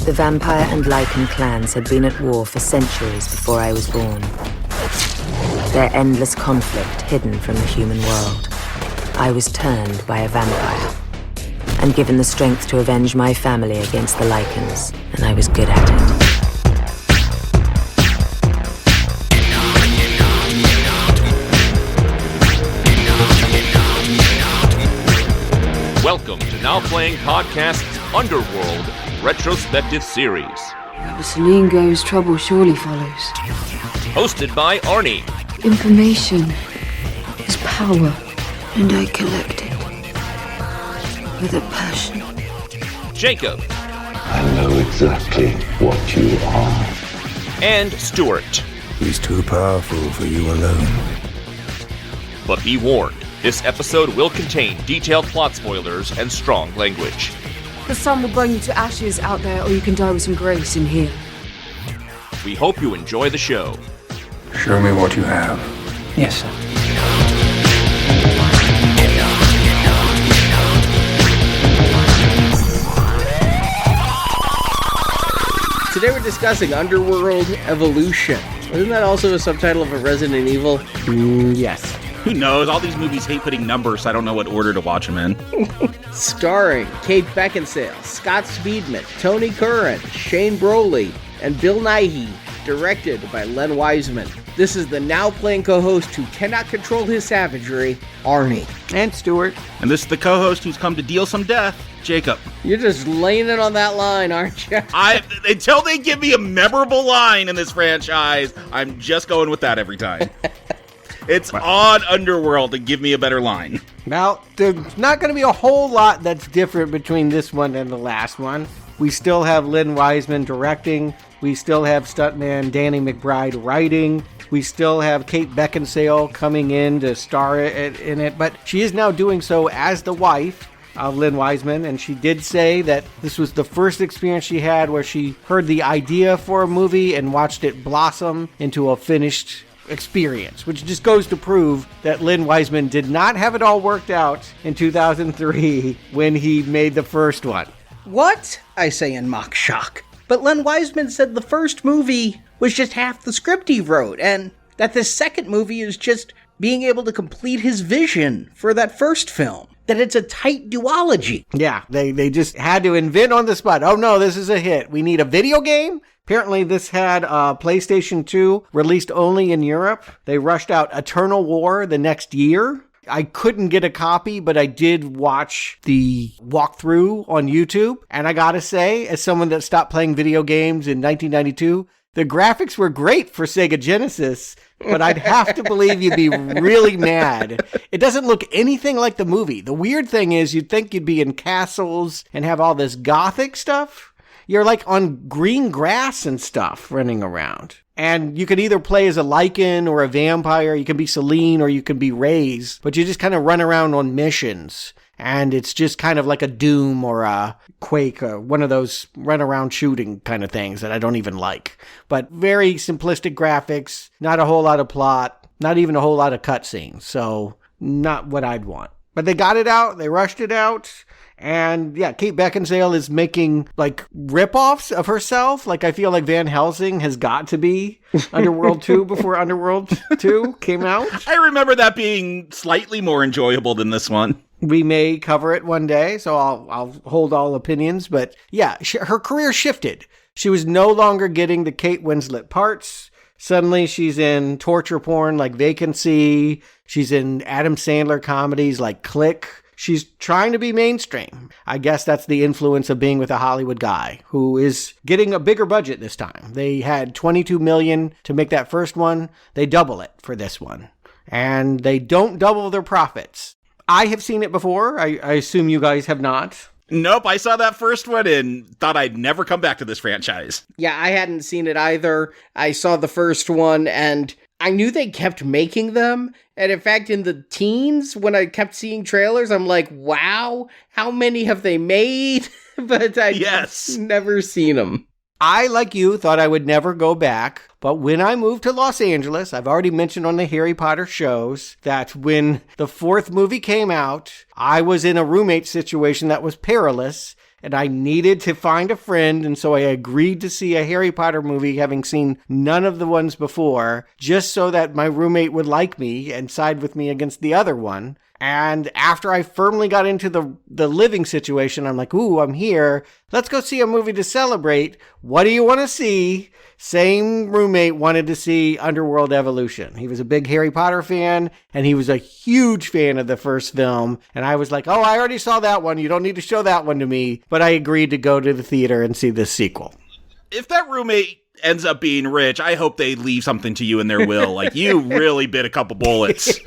The vampire and Lycan clans had been at war for centuries before I was born. Their endless conflict hidden from the human world. I was turned by a vampire and given the strength to avenge my family against the Lycans, and I was good at it. Welcome to Now Playing Podcast's Underworld retrospective series. Wherever Celine goes, trouble surely follows. Hosted by Arnie. Information is power, and I collect it with a passion. Jacob. I know exactly what you are. And Stuart. He's too powerful for you alone. But be warned, this episode will contain detailed plot spoilers and strong language. The sun will burn you to ashes out there, or you can die with some grace in here. We hope you enjoy the show. Show me what you have. Yes, sir. Today we're discussing Underworld Evolution. Isn't that also a subtitle of a Resident Evil? Yes. Who knows? All these movies hate putting numbers, so I don't know what order to watch them in. Starring Kate Beckinsale, Scott Speedman, Tony Curran, Shane Broley, and Bill Nighy. Directed by Len Wiseman. This is the now playing co-host who cannot control his savagery, Arnie. And Stuart. And this is the co-host who's come to deal some death, Jacob. You're just laying it on that line, aren't you? Until they give me a memorable line in this franchise, I'm just going with that every time. It's on Underworld to give me a better line. Now, there's not going to be a whole lot that's different between this one and the last one. We still have Len Wiseman directing. We still have stuntman Danny McBride writing. We still have Kate Beckinsale coming in to star in it. But she is now doing so as the wife of Len Wiseman. And she did say that this was the first experience she had where she heard the idea for a movie and watched it blossom into a finished experience, which just goes to prove that Len Wiseman did not have it all worked out in 2003 when he made the first one. What? I say in mock shock. But Len Wiseman said the first movie was just half the script he wrote, and that the second movie is just being able to complete his vision for that first film. That it's a tight duology. Yeah, they just had to invent on the spot. Oh no, this is a hit. We need a video game? Apparently this had PlayStation 2 released only in Europe. They rushed out Eternal War the next year. I couldn't get a copy, but I did watch the walkthrough on YouTube. And I gotta say, as someone that stopped playing video games in 1992, the graphics were great for Sega Genesis, but I'd have to believe you'd be really mad. It doesn't look anything like the movie. The weird thing is you'd think you'd be in castles and have all this gothic stuff. You're like on green grass and stuff running around. And you can either play as a Lycan or a vampire. You can be Celine or you can be Reyes. But you just kind of run around on missions. And it's just kind of like a Doom or a Quake or one of those run around shooting kind of things that I don't even like. But very simplistic graphics, not a whole lot of plot, not even a whole lot of cutscenes. So not what I'd want. But they got it out. They rushed it out. And yeah, Kate Beckinsale is making like rip-offs of herself. Like I feel like Van Helsing has got to be Underworld 2 before Underworld 2 came out. I remember that being slightly more enjoyable than this one. We may cover it one day, so I'll hold all opinions. But yeah, her career shifted. She was no longer getting the Kate Winslet parts. Suddenly she's in torture porn like Vacancy. She's in Adam Sandler comedies like Click. She's trying to be mainstream. I guess that's the influence of being with a Hollywood guy who is getting a bigger budget this time. They had $22 million to make that first one. They double it for this one. And they don't double their profits. I have seen it before. I assume you guys have not. Nope, I saw that first one and thought I'd never come back to this franchise. Yeah, I hadn't seen it either. I saw the first one and I knew they kept making them. And in fact, in the teens, when I kept seeing trailers, I'm like, wow, how many have they made? But I've never seen them. I, like you, thought I would never go back. But when I moved to Los Angeles, I've already mentioned on the Harry Potter shows that when the fourth movie came out, I was in a roommate situation that was perilous. and I needed to find a friend, and so I agreed to see a Harry Potter movie, having seen none of the ones before, just so that my roommate would like me and side with me against the other one. And after I firmly got into the living situation, I'm like, ooh, I'm here. Let's go see a movie to celebrate. What do you want to see? Same roommate wanted to see Underworld Evolution. He was a big Harry Potter fan, and he was a huge fan of the first film. And I was like, oh, I already saw that one. You don't need to show that one to me. But I agreed to go to the theater and see this sequel. If that roommate ends up being rich, I hope they leave something to you in their will. Like, you really bit a couple bullets.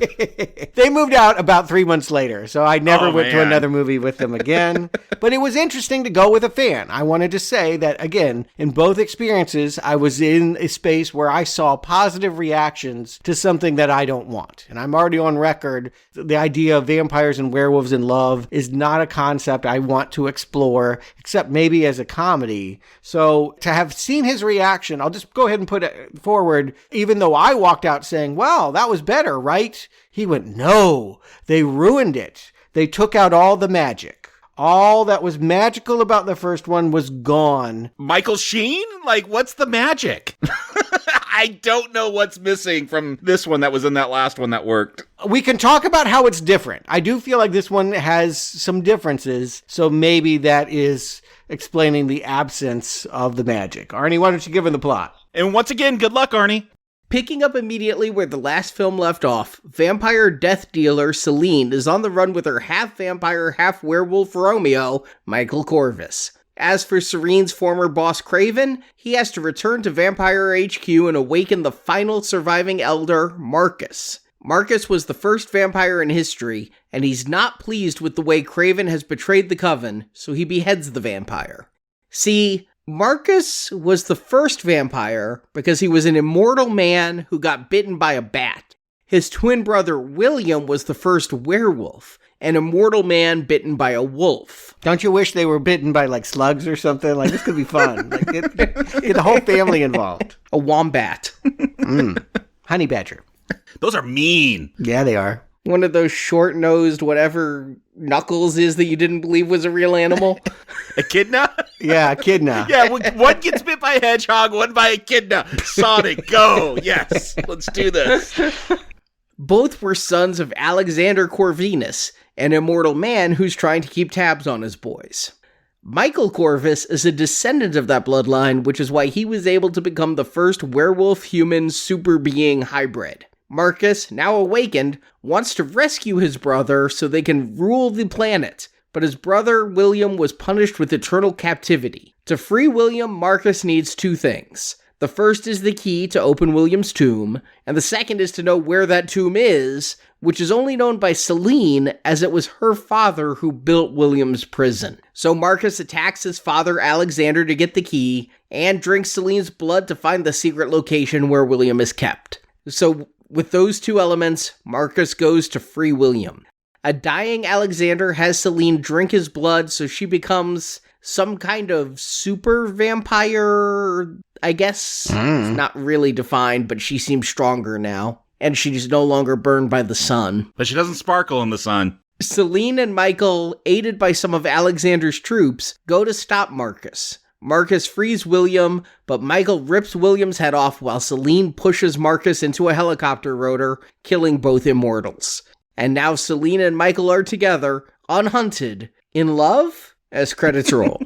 They moved out about 3 months later, so I never went to man. another movie with them again. But it was interesting to go with a fan. I wanted to say that, again, in both experiences, I was in a space where I saw positive reactions to something that I don't want. And I'm already on record. The idea of vampires and werewolves in love is not a concept I want to explore, except maybe as a comedy. So to have seen his reaction, I'll just go ahead and put it forward, even though I walked out saying, well, that was better, right? He went, no, they ruined it. They took out all the magic. All that was magical about the first one was gone. Michael Sheen? Like, what's the magic? I don't know what's missing from this one that was in that last one that worked. We can talk about how it's different. I do feel like this one has some differences, so maybe that is explaining the absence of the magic. Arnie, why don't you give him the plot? And once again, good luck, Arnie. Picking up immediately where the last film left off, vampire death dealer Celine is on the run with her half-vampire, half-werewolf Romeo, Michael Corvus. As for Serene's former boss Craven, he has to return to Vampire HQ and awaken the final surviving elder, Marcus. Marcus was the first vampire in history, and he's not pleased with the way Craven has betrayed the coven, so he beheads the vampire. See, Marcus was the first vampire because he was an immortal man who got bitten by a bat. His twin brother William was the first werewolf, an immortal man bitten by a wolf. Don't you wish they were bitten by, like, slugs or something? Like, this could be fun. Like, get the whole family involved. A wombat. Honey badger. Those are mean. Yeah, they are. One of those short-nosed whatever Knuckles is that you didn't believe was a real animal. Echidna? Yeah, echidna. Yeah, one gets bit by a hedgehog, one by echidna. Sonic, go. Yes, let's do this. Both were sons of Alexander Corvinus, an immortal man who's trying to keep tabs on his boys. Michael Corvus is a descendant of that bloodline, which is why he was able to become the first werewolf-human super being hybrid. Marcus, now awakened, wants to rescue his brother so they can rule the planet, but his brother William was punished with eternal captivity. To free William, Marcus needs two things. The first is the key to open William's tomb, and the second is to know where that tomb is, which is only known by Celine, as it was her father who built William's prison. So Marcus attacks his father Alexander to get the key, and drinks Celine's blood to find the secret location where William is kept. So with those two elements, Marcus goes to free William. A dying Alexander has Celine drink his blood so she becomes some kind of super vampire, I guess. It's not really defined, but she seems stronger now. And she's no longer burned by the sun. But she doesn't sparkle in the sun. Celine and Michael, aided by some of Alexander's troops, go to stop Marcus. Marcus frees William, but Michael rips William's head off while Celine pushes Marcus into a helicopter rotor, killing both immortals. And now Celine and Michael are together, unhunted, in love, as credits roll.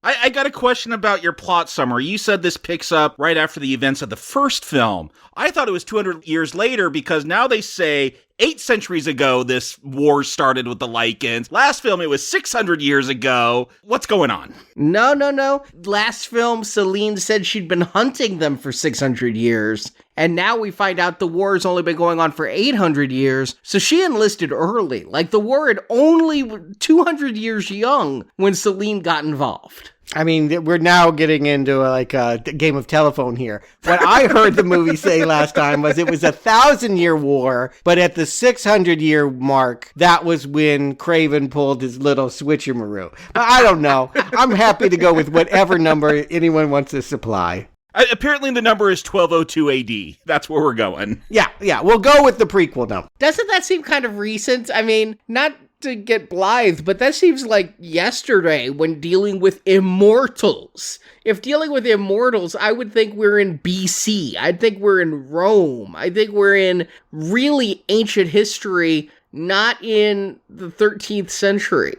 I got a question about your plot summary. You said this picks up right after the events of the first film. I thought it was 200 years later because now they say 8 centuries ago this war started with the Lycans. Last film, it was 600 years ago. What's going on? No. Last film, Celine said she'd been hunting them for 600 years. And now we find out the war has only been going on for 800 years. So she enlisted early. Like, the war had only 200 years young when Celine got involved. I mean, we're now getting into a game of telephone here. What I heard the movie say last time was it was 1,000-year war, but at the 600-year mark, that was when Craven pulled his little switcheroo. I don't know. I'm happy to go with whatever number anyone wants to supply. Apparently the number is 1202 AD. That's where we're going. Yeah. We'll go with the prequel number. Doesn't that seem kind of recent? I mean, not to get blithe, but that seems like yesterday when dealing with immortals. If dealing with immortals, I would think we're in BC. I'd think we're in Rome. I think we're in really ancient history, not in the 13th century.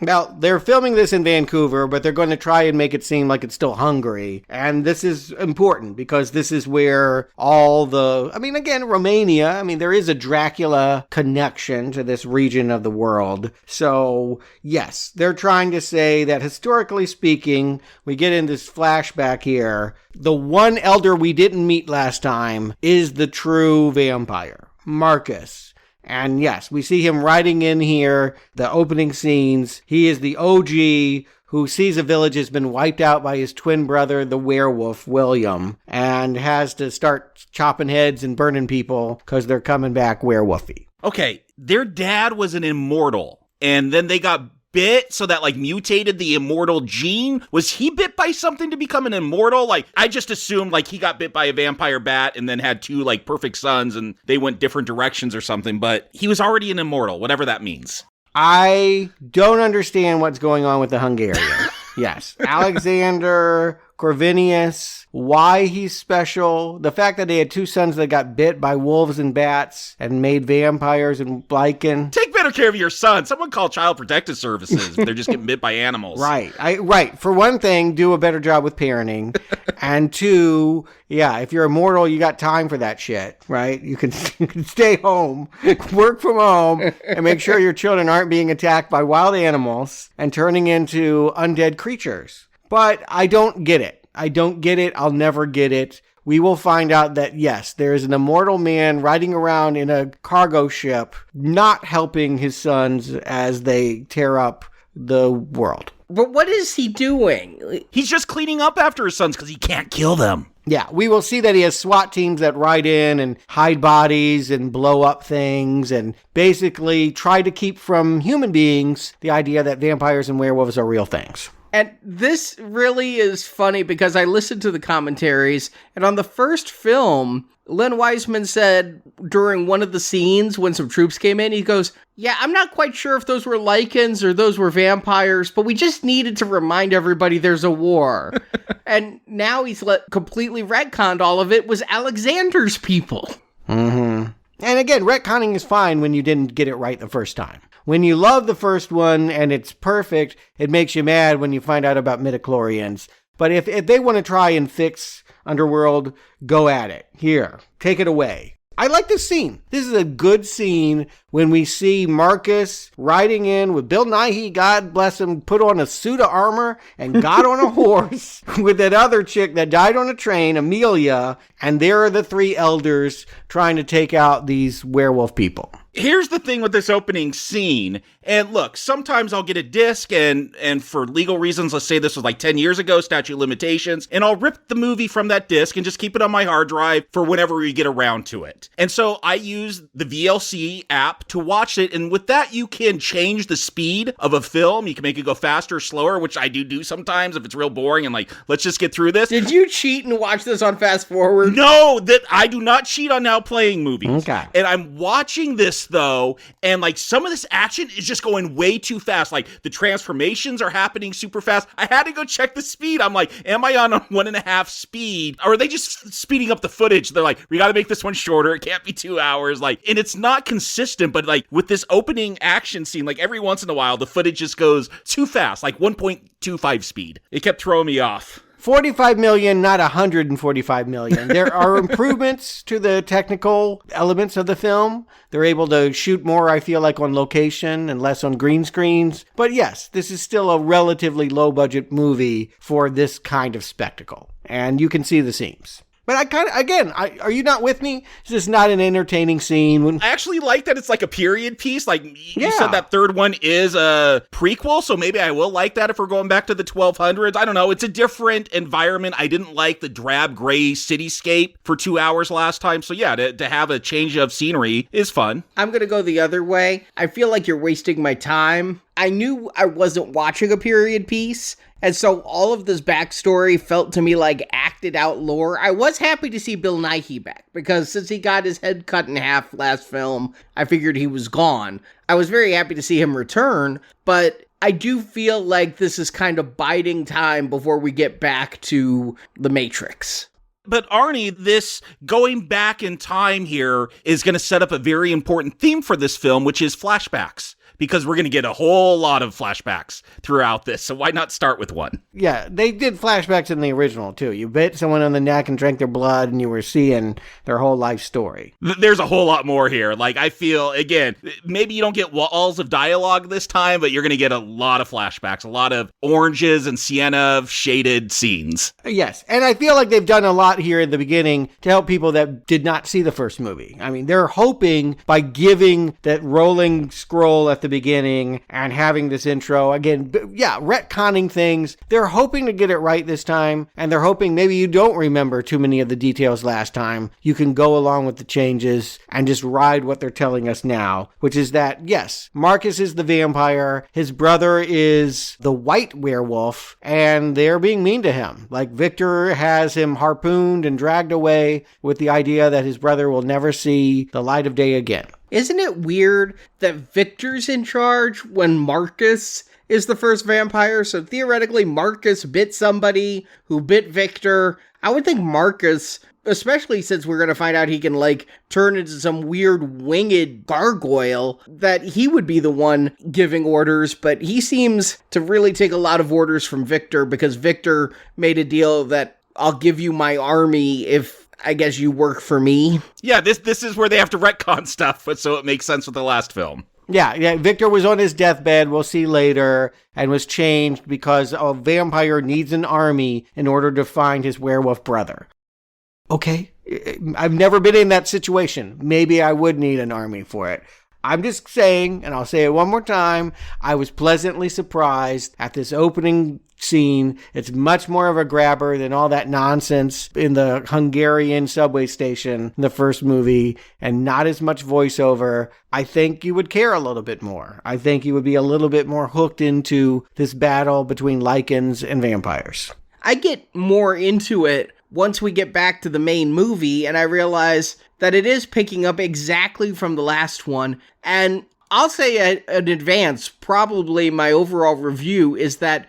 Now, they're filming this in Vancouver, but they're going to try and make it seem like it's still Hungary. And this is important because this is where again, Romania, there is a Dracula connection to this region of the world. So, yes, they're trying to say that historically speaking, we get in this flashback here. The one elder we didn't meet last time is the true vampire, Marcus. And yes, we see him riding in here, the opening scenes. He is the OG who sees a village has been wiped out by his twin brother, the werewolf, William, and has to start chopping heads and burning people because they're coming back werewolfy. Okay, their dad was an immortal, and then they got bit, so that mutated the immortal gene. Was he bit by something to become an immortal? I just assumed he got bit by a vampire bat and then had two perfect sons and they went different directions or something, but he was already an immortal, whatever that means. I don't understand what's going on with the Hungarian. Yes, Alexander Corvinus, why he's special, the fact that they had two sons that got bit by wolves and bats and made vampires and Lycan. Take better care of your son. Someone call Child Protective Services if they're just getting bit by animals. Right. For one thing, do a better job with parenting. And two, if you're immortal, you got time for that shit, right? You can stay home, work from home, and make sure your children aren't being attacked by wild animals and turning into undead creatures. But I don't get it. I'll never get it. We will find out that, yes, there is an immortal man riding around in a cargo ship, not helping his sons as they tear up the world. But what is he doing? He's just cleaning up after his sons because he can't kill them. Yeah, we will see that he has SWAT teams that ride in and hide bodies and blow up things and basically try to keep from human beings the idea that vampires and werewolves are real things. And this really is funny because I listened to the commentaries, and on the first film, Len Wiseman said during one of the scenes when some troops came in, he goes, yeah, I'm not quite sure if those were Lycans or those were vampires, but we just needed to remind everybody there's a war. And now he's completely retconned all of it was Alexander's people. Mm-hmm. And again, retconning is fine when you didn't get it right the first time. When you love the first one and it's perfect, it makes you mad when you find out about midichlorians. But if they want to try and fix Underworld, go at it. Here, take it away. I like this scene. This is a good scene when we see Marcus riding in with Bill Nighy, God bless him, put on a suit of armor and got on a horse with that other chick that died on a train, Amelia, and there are the three elders trying to take out these werewolf people. Here's the thing with this opening scene, and look, sometimes I'll get a disc, and for legal reasons, let's say this was 10 years ago, statute of limitations, and I'll rip the movie from that disc and just keep it on my hard drive for whenever we get around to it. And so I use the VLC app to watch it, and with that, you can change the speed of a film. You can make it go faster or slower, which I do sometimes if it's real boring and let's just get through this. Did you cheat and watch this on fast forward? No, that I do not cheat on now playing movies. Okay. And I'm watching this though, and some of this action is just going way too fast. The transformations are happening super fast. I had to go check the speed. I'm am I on 1.5 speed? Or are they just speeding up the footage? They're we got to make this one shorter. It can't be 2 hours. And it's not consistent, but with this opening action scene, every once in a while, the footage just goes too fast, 1.25 speed. It kept throwing me off. 45 million, not 145 million. There are improvements to the technical elements of the film. They're able to shoot more, I feel on location and less on green screens. But yes, this is still a relatively low-budget movie for this kind of spectacle. And you can see the seams. But are you not with me? It's just not an entertaining scene. I actually like that it's a period piece. You said that third one is a prequel, so maybe I will like that if we're going back to the 1200s. I don't know. It's a different environment. I didn't like the drab gray cityscape for 2 hours last time. So yeah, to have a change of scenery is fun. I'm going to go the other way. I feel like you're wasting my time. I knew I wasn't watching a period piece, and so all of this backstory felt to me like acted out lore. I was happy to see Bill Nighy back, because since he got his head cut in half last film, I figured he was gone. I was very happy to see him return, but I do feel like this is kind of biding time before we get back to The Matrix. But Arnie, this going back in time here is going to set up a very important theme for this film, which is flashbacks. Because we're going to get a whole lot of flashbacks throughout this, so why not start with one? Yeah, they did flashbacks in the original, too. You bit someone on the neck and drank their blood, and you were seeing their whole life story. There's a whole lot more here. Like, I feel, again, maybe you don't get walls of dialogue this time, but you're going to get a lot of flashbacks, a lot of oranges and sienna shaded scenes. Yes, and I feel like they've done a lot here in the beginning to help people that did not see the first movie. I mean, they're hoping by giving that rolling scroll at the beginning and having this intro again, retconning things, they're hoping to get it right this time, and they're hoping maybe you don't remember too many of the details last time. You can go along with the changes and just ride what they're telling us now, which is that yes, Marcus is the vampire, his brother is the white werewolf, and they're being mean to him. Like, Victor has him harpooned and dragged away with the idea that his brother will never see the light of day again. Isn't it weird that Victor's in charge when Marcus is the first vampire? So theoretically, Marcus bit somebody who bit Victor. I would think Marcus, especially since we're going to find out he can, like, turn into some weird winged gargoyle, that he would be the one giving orders, but he seems to really take a lot of orders from Victor, because Victor made a deal that I'll give you my army if, I guess, you work for me. Yeah, this is where they have to retcon stuff, but so it makes sense with the last film. Yeah, Victor was on his deathbed, we'll see later, and was changed because a vampire needs an army in order to find his werewolf brother. Okay, I've never been in that situation. Maybe I would need an army for it. I'm just saying, and I'll say it one more time, I was pleasantly surprised at this opening scene. It's much more of a grabber than all that nonsense in the Hungarian subway station in the first movie, and not as much voiceover. I think you would care a little bit more. I think you would be a little bit more hooked into this battle between Lycans and vampires. I get more into it once we get back to the main movie, and I realize that it is picking up exactly from the last one. And I'll say in advance, probably my overall review is that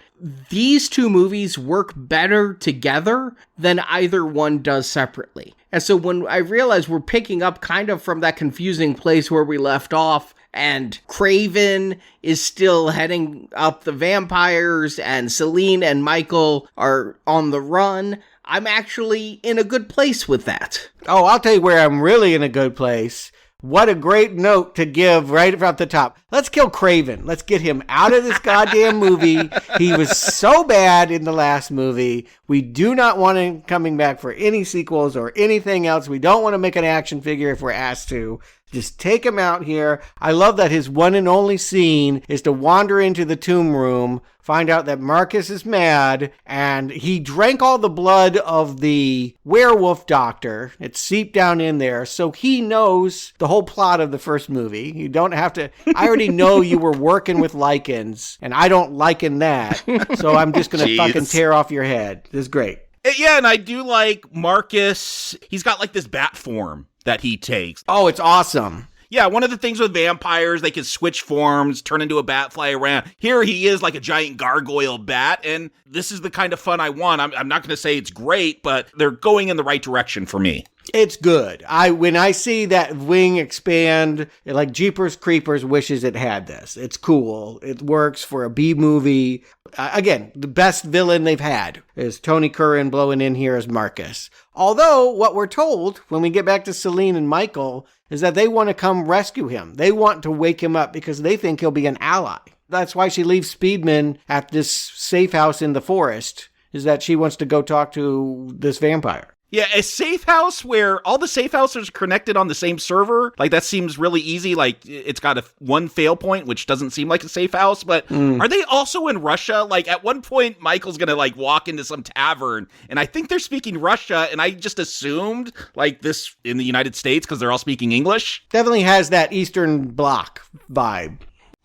these two movies work better together than either one does separately. And so when I realize we're picking up kind of from that confusing place where we left off, and Craven is still heading up the vampires, and Celine and Michael are on the run, I'm actually in a good place with that. Oh, I'll tell you where I'm really in a good place. What a great note to give right off the top. Let's kill Craven. Let's get him out of this goddamn movie. He was so bad in the last movie. We do not want him coming back for any sequels or anything else. We don't want to make an action figure if we're asked to. Just take him out here. I love that his one and only scene is to wander into the tomb room, find out that Marcus is mad, and he drank all the blood of the werewolf doctor. It seeped down in there, so he knows the whole plot of the first movie. You don't have to... I already know you were working with Lycans, and I don't liken that, so I'm just going to fucking tear off your head. This is great. Yeah, and I do like Marcus. He's got like this bat form that he takes. Oh, it's awesome. Yeah, one of the things with vampires, they can switch forms, turn into a bat, fly around. Here he is like a giant gargoyle bat, and this is the kind of fun I want. I'm not going to say it's great, but they're going in the right direction for me. It's good. When I see that wing expand, like Jeepers Creepers wishes it had this. It's cool. It works for a B movie. Again, the best villain they've had is Tony Curran blowing in here as Marcus. Although, what we're told when we get back to Celine and Michael is that they want to come rescue him. They want to wake him up because they think he'll be an ally. That's why she leaves Speedman at this safe house in the forest, is that she wants to go talk to this vampire. Yeah, a safe house where all the safe houses are connected on the same server. Like, that seems really easy. Like, it's got one fail point, which doesn't seem like a safe house. But are they also in Russia? Like, at one point, Michael's going to, like, walk into some tavern. And I think they're speaking Russia. And I just assumed, like, this in the United States because they're all speaking English. Definitely has that Eastern Bloc vibe.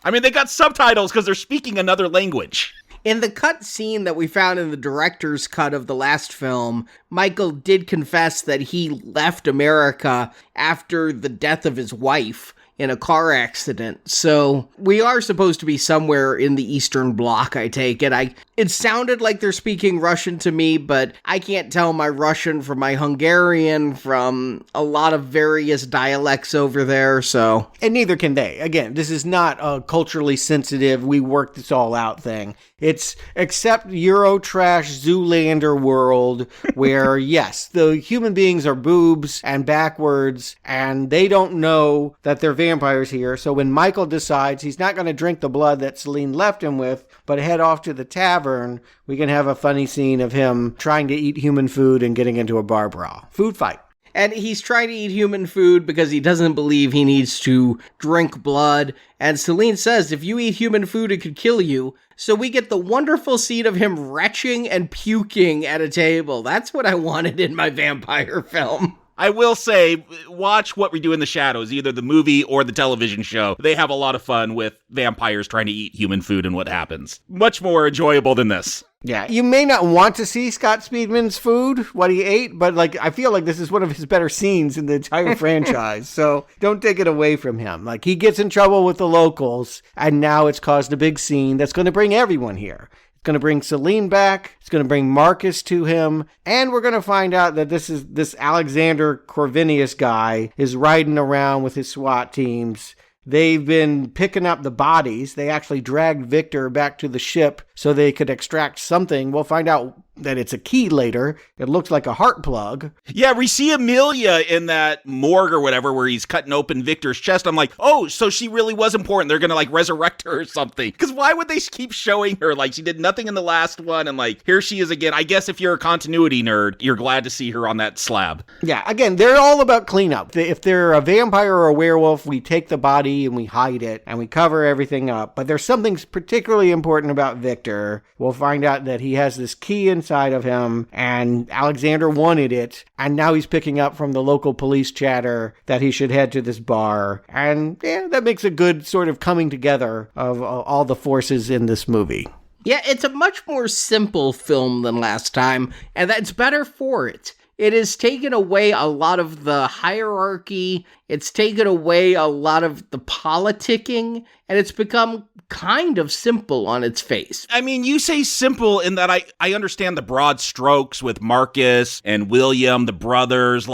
I mean, they got subtitles because they're speaking another language. In the cut scene that we found in the director's cut of the last film, Michael did confess that he left America after the death of his wife in a car accident. So we are supposed to be somewhere in the Eastern Bloc, I take it. It sounded like they're speaking Russian to me, but I can't tell my Russian from my Hungarian from a lot of various dialects over there, so. And neither can they. Again, this is not a culturally sensitive, we worked this all out thing. It's except Eurotrash Zoolander world where, yes, the human beings are boobs and backwards, and they don't know that they're vampires here. So when Michael decides he's not going to drink the blood that Celine left him with, but head off to the tavern, we can have a funny scene of him trying to eat human food and getting into a bar brawl. Food fight. And he's trying to eat human food because he doesn't believe he needs to drink blood. And Celine says, if you eat human food, it could kill you. So we get the wonderful scene of him retching and puking at a table. That's what I wanted in my vampire film. I will say, watch What We Do in the Shadows, either the movie or the television show. They have a lot of fun with vampires trying to eat human food and what happens. Much more enjoyable than this. Yeah, you may not want to see Scott Speedman's food, what he ate, but I feel like this is one of his better scenes in the entire franchise, so don't take it away from him. He gets in trouble with the locals, and now it's caused a big scene that's going to bring everyone here. It's going to bring Celine back, it's going to bring Marcus to him, and we're going to find out that this Alexander Corvinus guy is riding around with his SWAT teams. They've been picking up the bodies. They actually dragged Victor back to the ship so they could extract something. We'll find out that it's a key later. It looks like a heart plug. Yeah, we see Amelia in that morgue or whatever where he's cutting open Victor's chest. I'm like, oh, so she really was important. They're going to resurrect her or something. Because why would they keep showing her? She did nothing in the last one. And here she is again. I guess if you're a continuity nerd, you're glad to see her on that slab. Yeah, again, they're all about cleanup. If they're a vampire or a werewolf, we take the body and we hide it and we cover everything up. But there's something particularly important about Victor. We'll find out that he has this key inside of him and Alexander wanted it. And now he's picking up from the local police chatter that he should head to this bar. And yeah, that makes a good sort of coming together of all the forces in this movie. Yeah, it's a much more simple film than last time, and that's better for it. It has taken away a lot of the hierarchy, it's taken away a lot of the politicking, and it's become kind of simple on its face. I mean, you say simple in that I understand the broad strokes with Marcus and William, the brothers.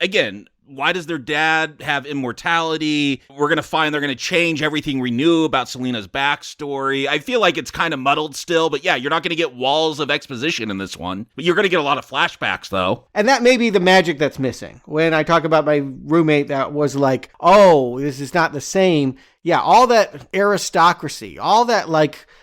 Again, why does their dad have immortality? We're going to find they're going to change everything we knew about Selena's backstory. I feel like it's kind of muddled still, but yeah, you're not going to get walls of exposition in this one. But you're going to get a lot of flashbacks, though. And that may be the magic that's missing. When I talk about my roommate that was like, oh, this is not the same. Yeah, all that aristocracy, all that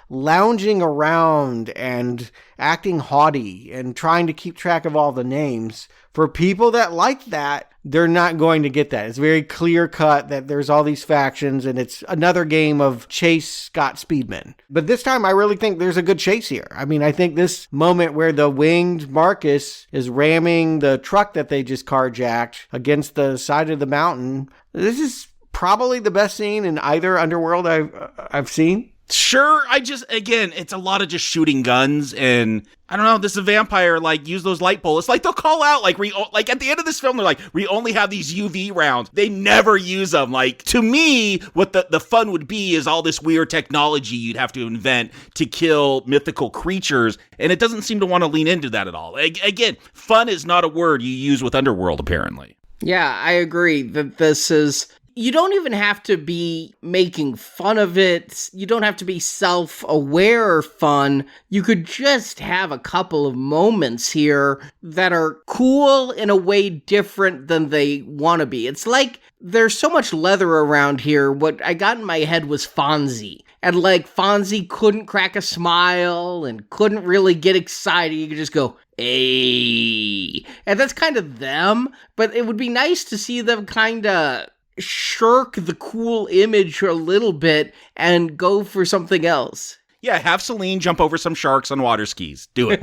lounging around and acting haughty and trying to keep track of all the names. For people that like that, they're not going to get that. It's very clear cut that there's all these factions and it's another game of chase Scott Speedman. But this time I really think there's a good chase here. I mean, I think this moment where the winged Marcus is ramming the truck that they just carjacked against the side of the mountain, this is probably the best scene in either Underworld I've seen. Sure, again, it's a lot of just shooting guns, and I don't know, this is a vampire, use those light bullets. They'll call out, at the end of this film, they're we only have these UV rounds. They never use them. To me, what the fun would be is all this weird technology you'd have to invent to kill mythical creatures, and it doesn't seem to want to lean into that at all. Again, fun is not a word you use with Underworld, apparently. Yeah, I agree that this is... You don't even have to be making fun of it. You don't have to be self-aware fun. You could just have a couple of moments here that are cool in a way different than they want to be. It's there's so much leather around here. What I got in my head was Fonzie. And Fonzie couldn't crack a smile and couldn't really get excited. You could just go, hey. And that's kind of them. But it would be nice to see them kind of shirk the cool image a little bit and go for something else. Yeah, have Celine jump over some sharks on water skis. Do it.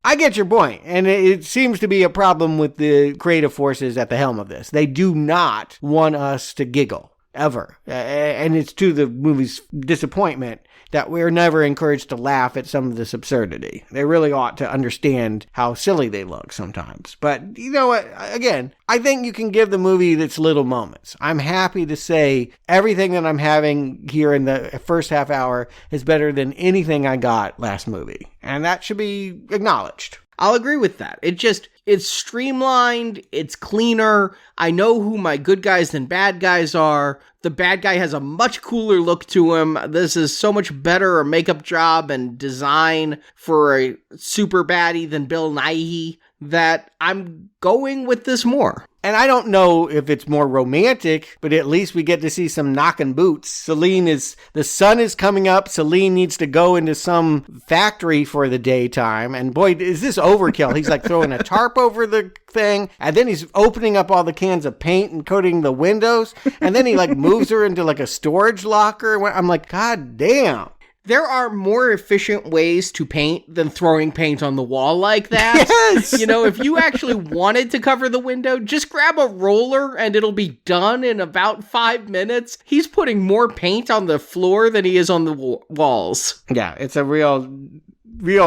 I get your point, and it seems to be a problem with the creative forces at the helm of this. They do not want us to giggle. ever. And it's to the movie's disappointment that we're never encouraged to laugh at some of this absurdity. They really ought to understand how silly they look sometimes. But you know what? Again, I think you can give the movie its little moments. I'm happy to say everything that I'm having here in the first half hour is better than anything I got last movie. And that should be acknowledged. I'll agree with that. It's streamlined, it's cleaner. I know who my good guys and bad guys are. The bad guy has a much cooler look to him. This is so much better a makeup job and design for a super baddie than Bill Nighy that I'm going with this more. And I don't know if it's more romantic, but at least we get to see some knocking boots. The sun is coming up. Celine needs to go into some factory for the daytime. And boy, is this overkill. He's like throwing a tarp over the thing. And then he's opening up all the cans of paint and coating the windows. And then he like moves her into like a storage locker. I'm like, God damn. There are more efficient ways to paint than throwing paint on the wall like that. Yes! You know, if you actually wanted to cover the window, just grab a roller and it'll be done in about 5 minutes. He's putting more paint on the floor than he is on the walls. Yeah, it's a real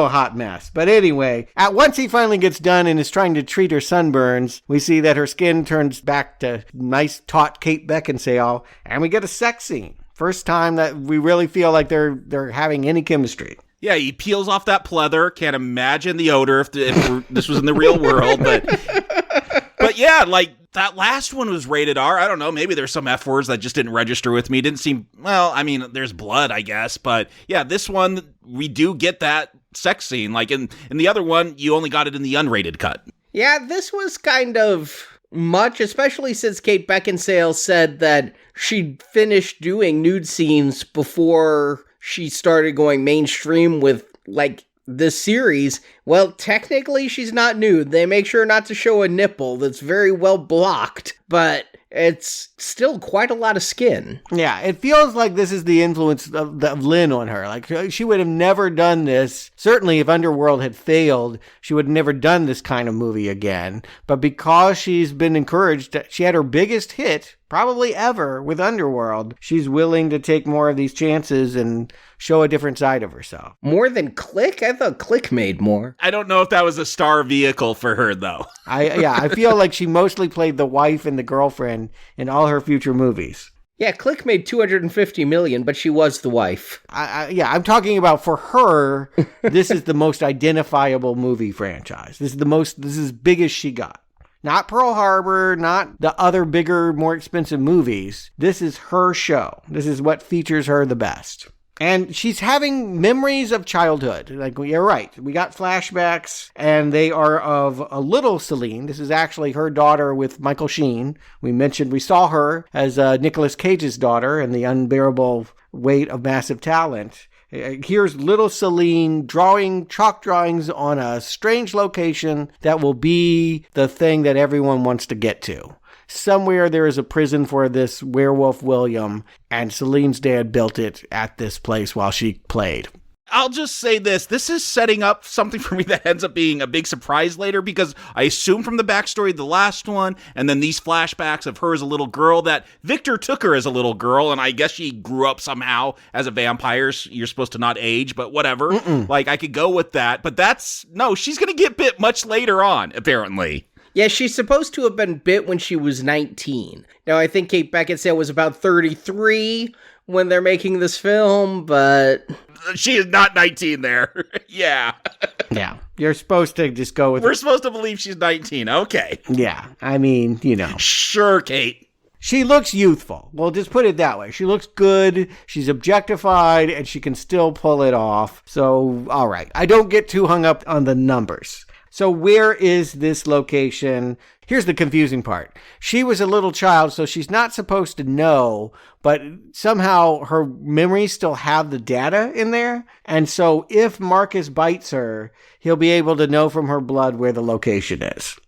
hot mess. But anyway, once he finally gets done and is trying to treat her sunburns, we see that her skin turns back to nice, taut Kate Beckinsale, and we get a sex scene. First time that we really feel like they're having any chemistry. Yeah, he peels off that pleather. Can't imagine the odor if this was in the real world. But yeah, like that last one was rated R. I don't know. Maybe there's some F words that just didn't register with me. Didn't seem, well, I mean, there's blood, I guess. But yeah, this one, we do get that sex scene. Like in the other one, you only got it in the unrated cut. Yeah, this was kind of much, especially since Kate Beckinsale said that she'd finished doing nude scenes before she started going mainstream with, like, this series. Well, technically, she's not nude. They make sure not to show a nipple that's very well blocked, but it's still quite a lot of skin. Yeah, it feels like this is the influence of Lynn on her. Like, she would have never done this. Certainly, if Underworld had failed, she would have never done this kind of movie again. But because she's been encouraged, she had her biggest hit, probably ever, with Underworld, she's willing to take more of these chances and show a different side of herself. More than Click? I thought Click made more. I don't know if that was a star vehicle for her, though. I feel like she mostly played the wife and the girlfriend in all her future movies. Yeah, Click made $250 million, but she was the wife. I'm talking about for her, this is the most identifiable movie franchise. This is as big as she got. Not Pearl Harbor, not the other bigger, more expensive movies. This is her show. This is what features her the best. And she's having memories of childhood. Like, you're right. We got flashbacks, and they are of a little Celine. This is actually her daughter with Michael Sheen. We saw her as Nicolas Cage's daughter in The Unbearable Weight of Massive Talent. Here's little Celine drawing chalk drawings on a strange location that will be the thing that everyone wants to get to. Somewhere there is a prison for this werewolf William, and Celine's dad built it at this place while she played. I'll just say this is setting up something for me that ends up being a big surprise later, because I assume from the backstory of the last one, and then these flashbacks of her as a little girl, that Victor took her as a little girl, and I guess she grew up somehow as a vampire. You're supposed to not age, but whatever. Like, I could go with that, but she's gonna get bit much later on, apparently. Yeah, she's supposed to have been bit when she was 19. Now, I think Kate Beckinsale was about 33 when they're making this film, but she is not 19 there. Yeah. Yeah. You're supposed to just go with... We're supposed to believe she's 19. Okay. Yeah. I mean, you know. Sure, Kate. She looks youthful. Well, just put it that way. She looks good. She's objectified, and she can still pull it off. So, all right. I don't get too hung up on the numbers. So where is this location? Here's the confusing part. She was a little child, so she's not supposed to know, but somehow her memories still have the data in there. And so if Marcus bites her, he'll be able to know from her blood where the location is.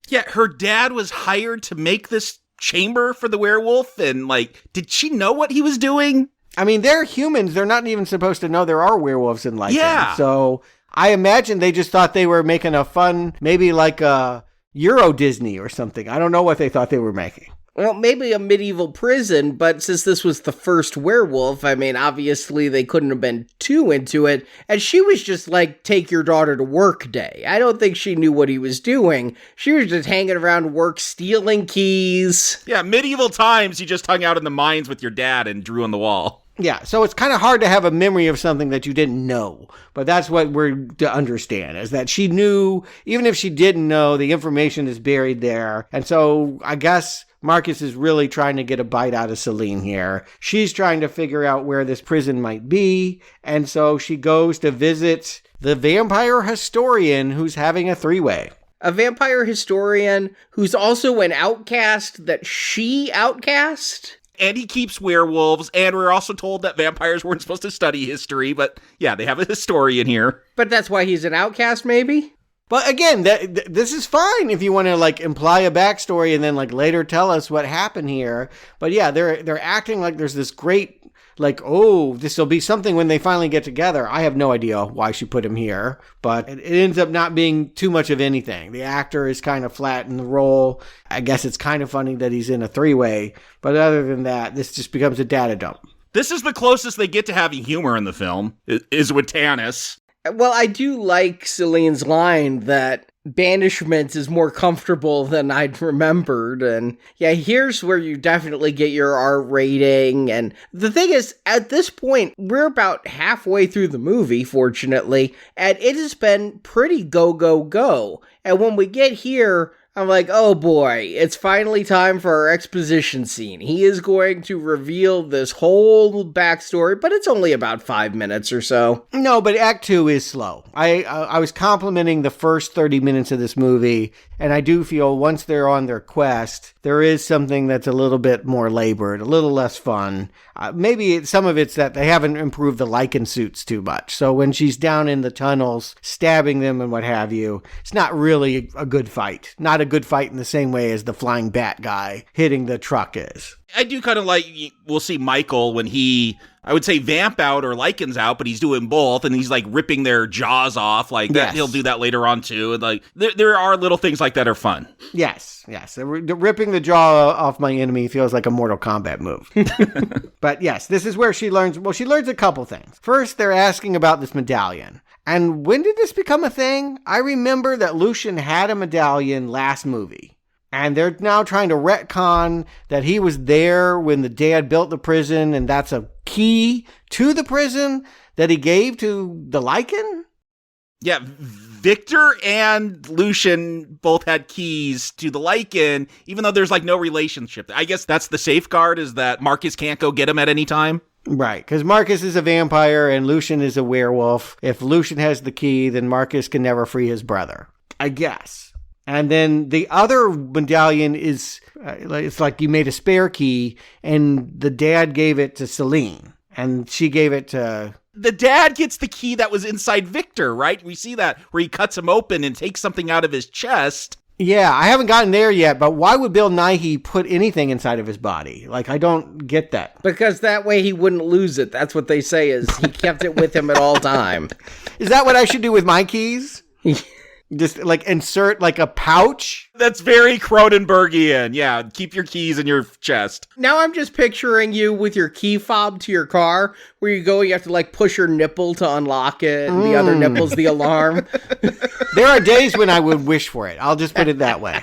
Yeah, her dad was hired to make this chamber for the werewolf, and, like, did she know what he was doing? I mean, they're humans. They're not even supposed to know there are werewolves in Lycan. Yeah. So I imagine they just thought they were making a fun, maybe like a Euro Disney or something. I don't know what they thought they were making. Well, maybe a medieval prison, but since this was the first werewolf, I mean, obviously they couldn't have been too into it, and she was just like, take your daughter to work day. I don't think she knew what he was doing. She was just hanging around work, stealing keys. Yeah, medieval times, you just hung out in the mines with your dad and drew on the wall. Yeah, so it's kind of hard to have a memory of something that you didn't know. But that's what we're to understand, is that she knew, even if she didn't know, the information is buried there. And so I guess Marcus is really trying to get a bite out of Celine here. She's trying to figure out where this prison might be. And so she goes to visit the vampire historian who's having a three-way. A vampire historian who's also an outcast that she outcast? And he keeps werewolves, and we're also told that vampires weren't supposed to study history, but yeah, they have a historian here. But that's why he's an outcast, maybe? But again, this is fine if you want to like imply a backstory and then like later tell us what happened here. But yeah, they're acting like there's this great like, oh, this will be something when they finally get together. I have no idea why she put him here, but it ends up not being too much of anything. The actor is kind of flat in the role. I guess it's kind of funny that he's in a three-way, but other than that, this just becomes a data dump. This is the closest they get to having humor in the film, is with Tanis. Well, I do like Celine's line that banishment is more comfortable than I'd remembered, and yeah, here's where you definitely get your R rating. And the thing is, at this point, we're about halfway through the movie, fortunately, and it has been pretty go. And when we get here, I'm like, oh boy, it's finally time for our exposition scene. He is going to reveal this whole backstory, but it's only about 5 minutes or so. No, but Act 2 is slow. I was complimenting the first 30 minutes of this movie, and I do feel once they're on their quest, there is something that's a little bit more labored, a little less fun. Maybe some of it's that they haven't improved the Lycan suits too much. So when she's down in the tunnels, stabbing them and what have you, it's not really a good fight. Not a good fight in the same way as the flying bat guy hitting the truck is. I do kind of like, we'll see Michael when he, I would say vamp out or Lycan's out, but he's doing both, and he's like ripping their jaws off like that. Yes. He'll do that later on too. And like there are little things like that are fun. Yes. Ripping the jaw off my enemy feels like a Mortal Kombat move. But yes, this is where she learns a couple things. First, they're asking about this medallion. And when did this become a thing? I remember that Lucian had a medallion last movie. And they're now trying to retcon that he was there when the dad built the prison, and that's a key to the prison that he gave to the Lycan? Yeah, Victor and Lucian both had keys to the Lycan, even though there's like no relationship. I guess that's the safeguard, is that Marcus can't go get him at any time. Right, because Marcus is a vampire and Lucian is a werewolf. If Lucian has the key, then Marcus can never free his brother, I guess. And then the other medallion is, it's like you made a spare key, and the dad gave it to Celine, and she gave it to... The dad gets the key that was inside Victor, right? We see that, where he cuts him open and takes something out of his chest. Yeah, I haven't gotten there yet, but why would Bill Nighy put anything inside of his body? Like, I don't get that. Because that way he wouldn't lose it. That's what they say, is he kept it with him at all time. Is that what I should do with my keys? Just like insert like a pouch? That's very Cronenbergian. Yeah, keep your keys in your chest. Now I'm just picturing you with your key fob to your car, where you go, you have to like push your nipple to unlock it, and the other nipple's the alarm. There are days when I would wish for it. I'll just put it that way.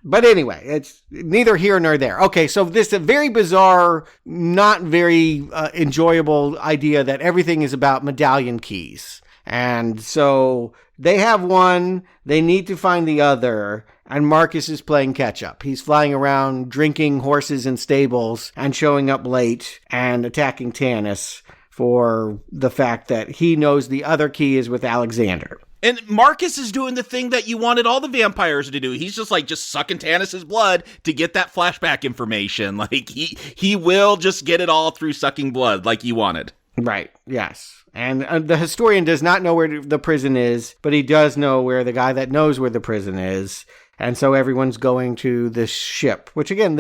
But anyway, it's neither here nor there. Okay, so this is a very bizarre, not very enjoyable idea that everything is about medallion keys. And so they have one, they need to find the other, and Marcus is playing catch up. He's flying around, drinking horses in stables, and showing up late and attacking Tanis for the fact that he knows the other key is with Alexander. And Marcus is doing the thing that you wanted all the vampires to do. He's just sucking Tanis's blood to get that flashback information. Like he will just get it all through sucking blood like you wanted. Right, yes. And the historian does not know where the prison is, but he does know where the guy that knows where the prison is. And so everyone's going to this ship, which again,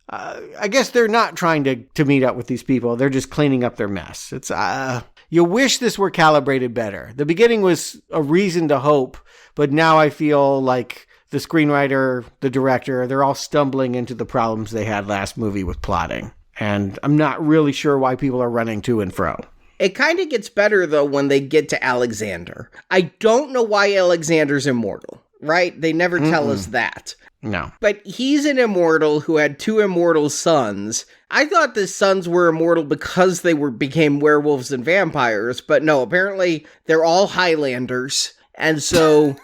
I guess they're not trying to meet up with these people. They're just cleaning up their mess. It's, you wish this were calibrated better. The beginning was a reason to hope, but now I feel like the screenwriter, the director, they're all stumbling into the problems they had last movie with plotting. And I'm not really sure why people are running to and fro. It kind of gets better, though, when they get to Alexander. I don't know why Alexander's immortal, right? They never tell us that. No. But he's an immortal who had 2 immortal sons. I thought the sons were immortal because they became werewolves and vampires, but no, apparently they're all Highlanders. And so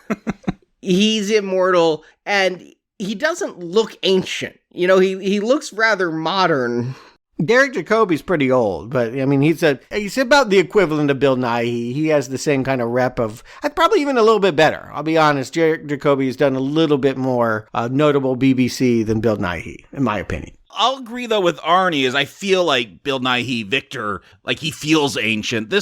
he's immortal, and he doesn't look ancient. You know, he looks rather modern. Derek Jacobi's pretty old, but I mean, he's about the equivalent of Bill Nighy. He has the same kind of rep of, probably even a little bit better. I'll be honest, Derek Jacobi has done a little bit more notable BBC than Bill Nighy, in my opinion. I'll agree, though, with Arnie, is I feel like Bill Nighy, Victor, like he feels ancient.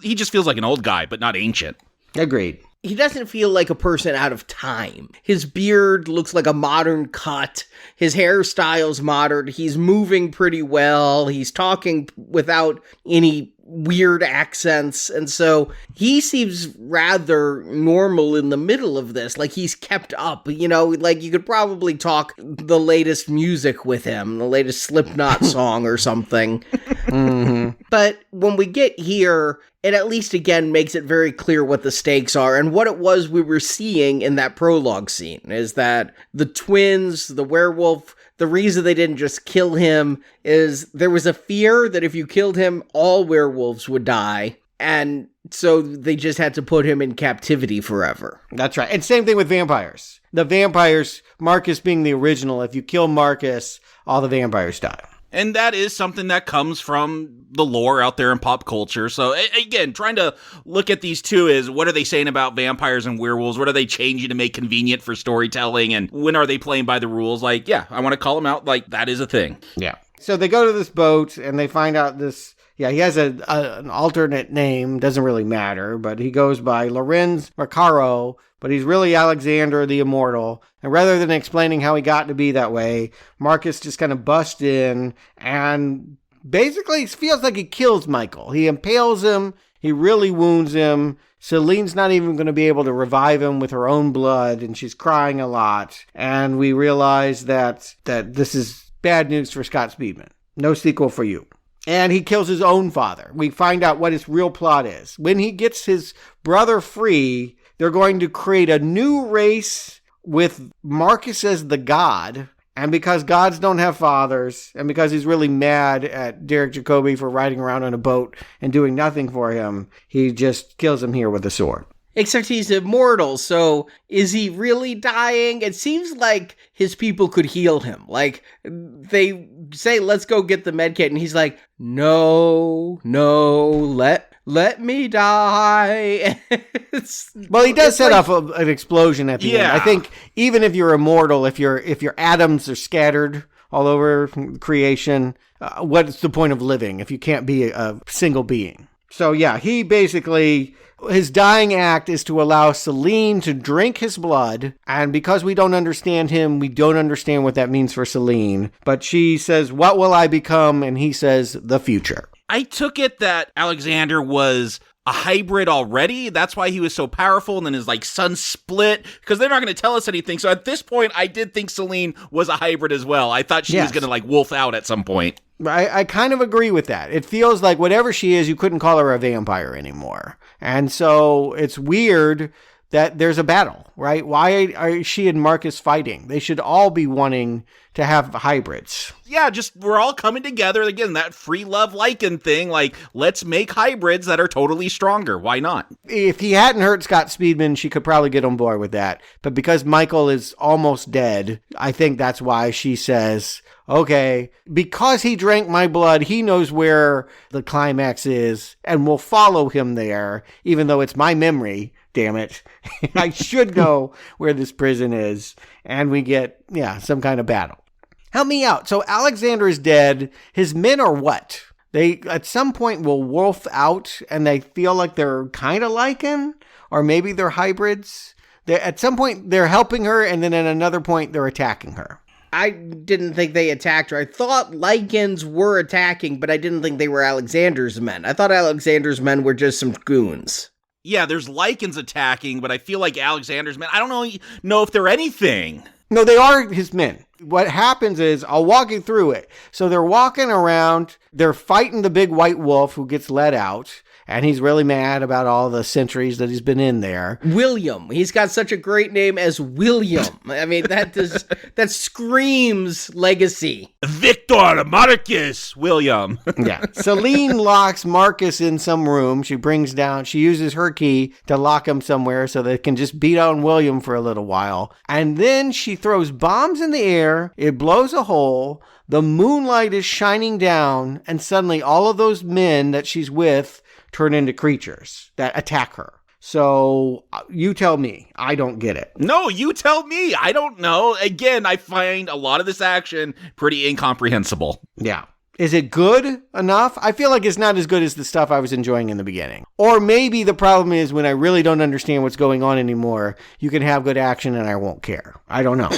He just feels like an old guy, but not ancient. Agreed. He doesn't feel like a person out of time. His beard looks like a modern cut. His hairstyle's modern. He's moving pretty well. He's talking without any weird accents. And so he seems rather normal in the middle of this. Like he's kept up, you know, like you could probably talk the latest music with him, the latest Slipknot song or something. Mm-hmm. But when we get here, it at least again makes it very clear what the stakes are, and what it was we were seeing in that prologue scene is that the twins, the werewolf, the reason they didn't just kill him is there was a fear that if you killed him, all werewolves would die. And so they just had to put him in captivity forever. That's right. And same thing with vampires. The vampires, Marcus being the original, if you kill Marcus, all the vampires die. And that is something that comes from the lore out there in pop culture. So again, trying to look at these two is, what are they saying about vampires and werewolves? What are they changing to make convenient for storytelling? And when are they playing by the rules? Like, yeah, I want to call them out. Like, that is a thing. Yeah. So they go to this boat and they find out this, he has an alternate name. Doesn't really matter, but he goes by Lorenz Macaro, but he's really Alexander the Immortal. And rather than explaining how he got to be that way, Marcus just kind of busts in and basically feels like he kills Michael. He impales him. He really wounds him. Celine's not even going to be able to revive him with her own blood, and she's crying a lot. And we realize that this is bad news for Scott Speedman. No sequel for you. And he kills his own father. We find out what his real plot is. When he gets his brother free, they're going to create a new race with Marcus as the god. And because gods don't have fathers, and because he's really mad at Derek Jacobi for riding around on a boat and doing nothing for him, he just kills him here with a sword. Except he's immortal, so is he really dying? It seems like his people could heal him. Like, they say, let's go get the med kit, and he's like, no, let me die. Well, he does set off an explosion at the end. I think even if you're immortal, if your atoms are scattered all over creation, what's the point of living if you can't be a single being? So yeah, he basically, his dying act is to allow Celine to drink his blood. And because we don't understand him, we don't understand what that means for Celine. But she says, what will I become? And he says, the future. I took it that Alexander was a hybrid already. That's why he was so powerful. And then his son split, because they're not going to tell us anything. So at this point, I did think Celine was a hybrid as well. I thought she was going to wolf out at some point. I kind of agree with that. It feels like whatever she is, you couldn't call her a vampire anymore. And so it's weird that there's a battle, right? Why are she and Marcus fighting? They should all be wanting to have hybrids. Yeah, just we're all coming together. Again, that free love Lycan thing. Let's make hybrids that are totally stronger. Why not? If he hadn't hurt Scott Speedman, she could probably get on board with that. But because Michael is almost dead, I think that's why she says, okay, because he drank my blood, he knows where the climax is, and we'll follow him there, even though it's my memory. Damn it. I should know where this prison is. And we get, some kind of battle. Help me out. So Alexander is dead. His men are what? They, at some point, will wolf out, and they feel like they're kind of Lycan, or maybe they're hybrids. At some point, they're helping her, and then at another point, they're attacking her. I didn't think they attacked her. I thought Lycans were attacking, but I didn't think they were Alexander's men. I thought Alexander's men were just some goons. Yeah, there's Lycans attacking, but I feel like Alexander's men, I don't know if they're anything. No, they are his men. What happens is, I'll walk you through it. So they're walking around, they're fighting the big white wolf who gets let out, and he's really mad about all the centuries that he's been in there. William. He's got such a great name as William. I mean, that screams legacy. Victor Marcus William. Yeah. Celine locks Marcus in some room. She uses her key to lock him somewhere so they can just beat on William for a little while. And then she throws bombs in the air. It blows a hole. The moonlight is shining down, and suddenly all of those men that she's with turn into creatures that attack her. So you tell me. I don't get it. No, you tell me. I don't know. Again, I find a lot of this action pretty incomprehensible. Yeah. Is it good enough? I feel like it's not as good as the stuff I was enjoying in the beginning. Or maybe the problem is when I really don't understand what's going on anymore, you can have good action and I won't care. I don't know.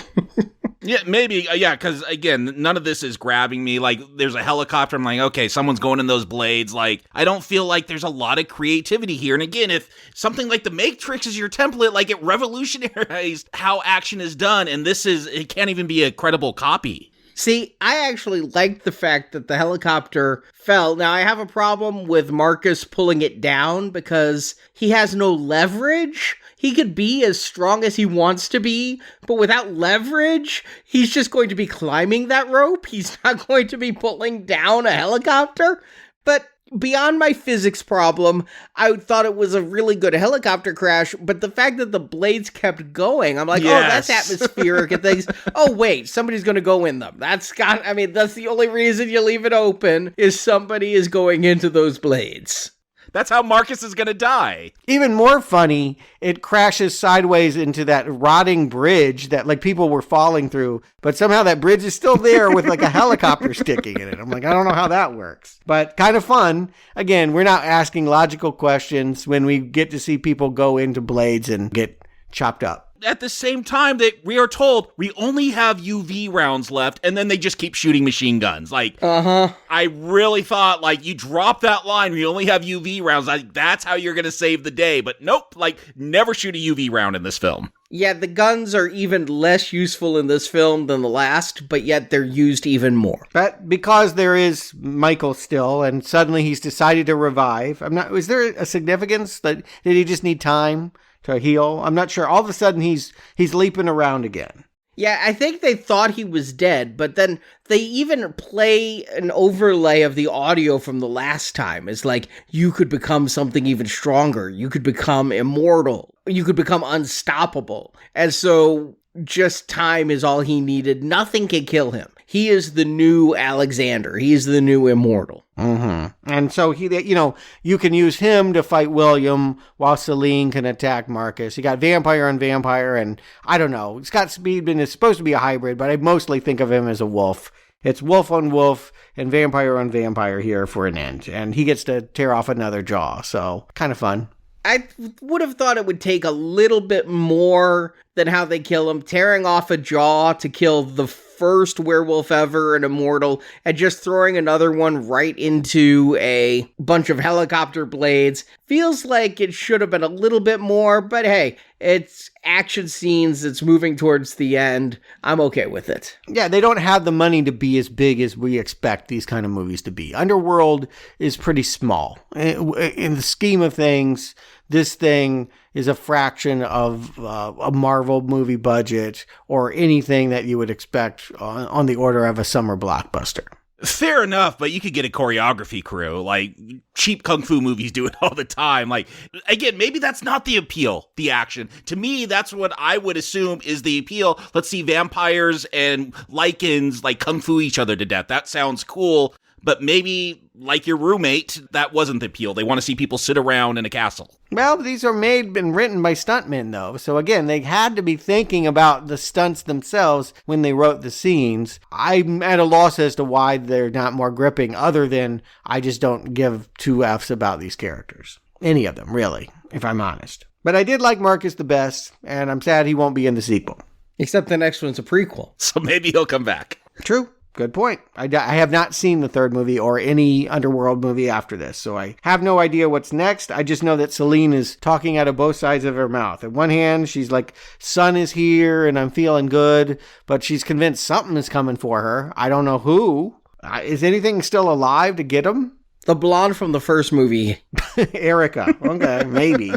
Yeah, maybe. Yeah, because again, none of this is grabbing me. Like, there's a helicopter. I'm like, okay, someone's going in those blades. Like, I don't feel like there's a lot of creativity here. And again, if something like The Matrix is your template, like, it revolutionized how action is done. And it can't even be a credible copy. See, I actually liked the fact that the helicopter fell. Now, I have a problem with Marcus pulling it down because he has no leverage. He could be as strong as he wants to be, but without leverage, he's just going to be climbing that rope. He's not going to be pulling down a helicopter. But beyond my physics problem, I thought it was a really good helicopter crash, but the fact that the blades kept going, I'm like, yes. Oh, that's atmospheric and things. Oh, wait, somebody's going to go in them. That's the only reason you leave it open is somebody is going into those blades. That's how Marcus is going to die. Even more funny, it crashes sideways into that rotting bridge that like people were falling through, but somehow that bridge is still there with like a helicopter sticking in it. I'm like, I don't know how that works, but kind of fun. Again, we're not asking logical questions when we get to see people go into blades and get chopped up. At the same time that we are told we only have UV rounds left, and then they just keep shooting machine guns. Like, I really thought, like, you drop that line, we only have UV rounds, like, that's how you're going to save the day. But nope, like, never shoot a UV round in this film. Yeah, the guns are even less useful in this film than the last, but yet they're used even more. But because there is Michael still, and suddenly he's decided to revive, is there a significance that did he just need time to heal? I'm not sure. All of a sudden, he's leaping around again. Yeah, I think they thought he was dead, but then they even play an overlay of the audio from the last time. It's like, you could become something even stronger. You could become immortal. You could become unstoppable. And so just time is all he needed. Nothing can kill him. He is the new Alexander. He is the new immortal. Mm-hmm. And so you can use him to fight William while Celine can attack Marcus. You got vampire on vampire, and I don't know. Scott Speedman is supposed to be a hybrid, but I mostly think of him as a wolf. It's wolf on wolf and vampire on vampire here for an end, and he gets to tear off another jaw. So kind of fun. I would have thought it would take a little bit more than how they kill him. Tearing off a jaw to kill the first werewolf ever, an immortal, and just throwing another one right into a bunch of helicopter blades. Feels like it should have been a little bit more, but hey, it's action scenes, it's moving towards the end. I'm okay with it. Yeah, they don't have the money to be as big as we expect these kind of movies to be. Underworld is pretty small. In the scheme of things, this thing is a fraction of a Marvel movie budget or anything that you would expect on the order of a summer blockbuster. Fair enough, but you could get a choreography crew. Like, cheap kung fu movies do it all the time. Like, again, maybe that's not the appeal, the action. To me, that's what I would assume is the appeal. Let's see vampires and Lycans, like, kung fu each other to death. That sounds cool. But maybe, like your roommate, that wasn't the appeal. They want to see people sit around in a castle. Well, these are made and written by stuntmen, though. So again, they had to be thinking about the stunts themselves when they wrote the scenes. I'm at a loss as to why they're not more gripping, other than I just don't give two Fs about these characters. Any of them, really, if I'm honest. But I did like Marcus the best, and I'm sad he won't be in the sequel. Except the next one's a prequel. So maybe he'll come back. True. Good point. I have not seen the third movie or any Underworld movie after this, so I have no idea what's next. I just know that Celine is talking out of both sides of her mouth. At one hand, she's like, sun is here and I'm feeling good, but she's convinced something is coming for her. I don't know who. Is anything still alive to get him? The blonde from the first movie. Erica. Okay, maybe.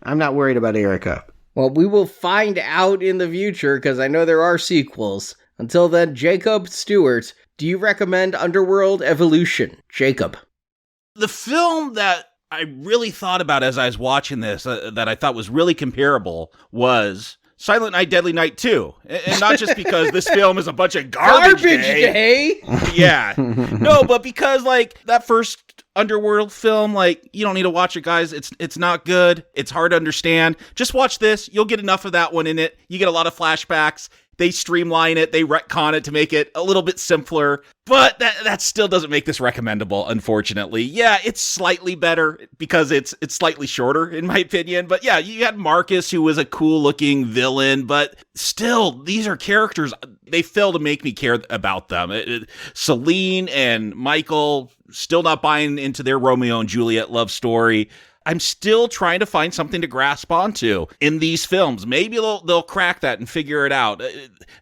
I'm not worried about Erica. Well, we will find out in the future because I know there are sequels. Until then, Jacob Stewart, do you recommend Underworld Evolution? Jacob. The film that I really thought about as I was watching this, that I thought was really comparable, was Silent Night, Deadly Night 2. And not just because this film is a bunch of garbage day. Yeah. No, but because, like, that first Underworld film, like, you don't need to watch it, guys. It's not good. It's hard to understand. Just watch this. You'll get enough of that one in it. You get a lot of flashbacks. They streamline it, they retcon it to make it a little bit simpler, but that still doesn't make this recommendable, unfortunately. Yeah, it's slightly better because it's slightly shorter, in my opinion, but yeah, you had Marcus, who was a cool-looking villain, but still, these are characters, they fail to make me care about them. Celine and Michael, still not buying into their Romeo and Juliet love story. I'm still trying to find something to grasp onto in these films. Maybe they'll crack that and figure it out.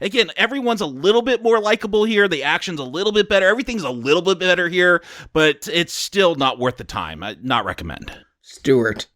Again, everyone's a little bit more likable here. The action's a little bit better. Everything's a little bit better here, but it's still not worth the time. I not recommend. Stewart.